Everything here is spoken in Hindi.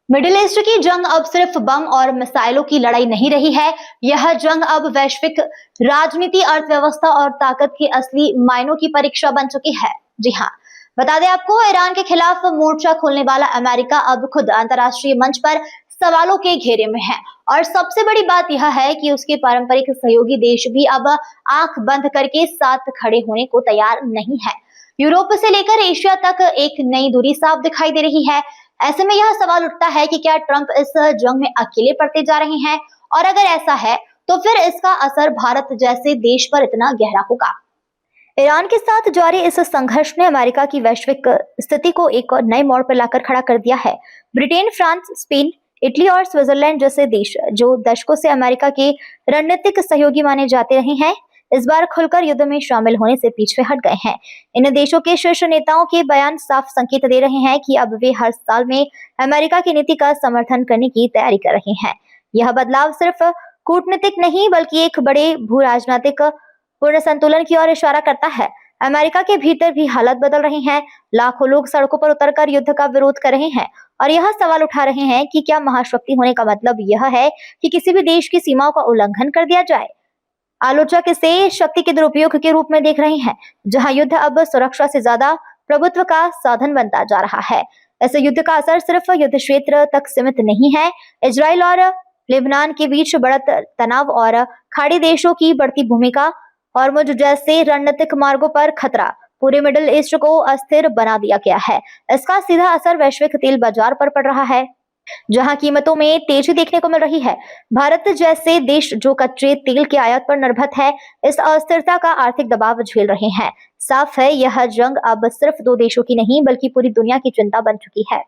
मिडिल ईस्ट की जंग अब सिर्फ बम और मिसाइलों की लड़ाई नहीं रही है। यह जंग अब वैश्विक राजनीति, अर्थव्यवस्था और ताकत की असली मायनों की परीक्षा बन चुकी है। जी हाँ, बता दें आपको, ईरान के खिलाफ मोर्चा खोलने वाला अमेरिका अब खुद अंतर्राष्ट्रीय मंच पर सवालों के घेरे में है। और सबसे बड़ी बात यह है कि उसके पारंपरिक सहयोगी देश भी अब आंख बंद करके साथ खड़े होने को तैयार नहीं है। यूरोप से लेकर एशिया तक एक नई दूरी साफ दिखाई दे रही है। ऐसे में यह सवाल उठता है कि क्या ट्रंप इस जंग में अकेले पड़ते जा रहे हैं, और अगर ऐसा है तो फिर इसका असर भारत जैसे देश पर इतना गहरा होगा। ईरान के साथ जारी इस संघर्ष ने अमेरिका की वैश्विक स्थिति को एक और नए मोड़ पर लाकर खड़ा कर दिया है। ब्रिटेन, फ्रांस, स्पेन, इटली और स्विट्जरलैंड जैसे देश, जो दशकों से अमेरिका के रणनीतिक सहयोगी माने जाते रहे हैं, इस बार खुलकर युद्ध में शामिल होने से पीछे हट गए हैं। इन देशों के शीर्ष नेताओं के बयान साफ संकेत दे रहे हैं कि अब वे हर साल में अमेरिका की नीति का समर्थन करने की तैयारी कर रहे हैं। यह बदलाव सिर्फ कूटनीतिक नहीं बल्कि एक बड़े भू राजनीतिक पूर्ण संतुलन की ओर इशारा करता है। अमेरिका के भीतर भी हालात बदल रहे हैं। लाखों लोग सड़कों पर उतरकर युद्ध का विरोध कर रहे हैं और यह सवाल उठा रहे हैं कि क्या महाशक्ति होने का मतलब यह है कि किसी भी देश की सीमाओं का उल्लंघन कर दिया जाए। आलोचक इसे शक्ति के दुरुपयोग के रूप में देख रहे हैं, जहां युद्ध अब सुरक्षा से ज्यादा प्रभुत्व का साधन बनता जा रहा है। ऐसे युद्ध का असर सिर्फ युद्ध क्षेत्र तक सीमित नहीं है। इजराइल और लेबनान के बीच बढ़त तनाव और खाड़ी देशों की बढ़ती भूमिका और मुझ जैसे रणनीतिक मार्गों पर खतरा पूरे मिडिल ईस्ट को अस्थिर बना दिया गया है। इसका सीधा असर वैश्विक तेल बाजार पर पड़ रहा है, जहां कीमतों में तेजी देखने को मिल रही है। भारत जैसे देश जो कच्चे तेल के आयात पर निर्भर है, इस अस्थिरता का आर्थिक दबाव झेल रहे हैं। साफ है, यह जंग अब सिर्फ दो देशों की नहीं बल्कि पूरी दुनिया की चिंता बन चुकी है।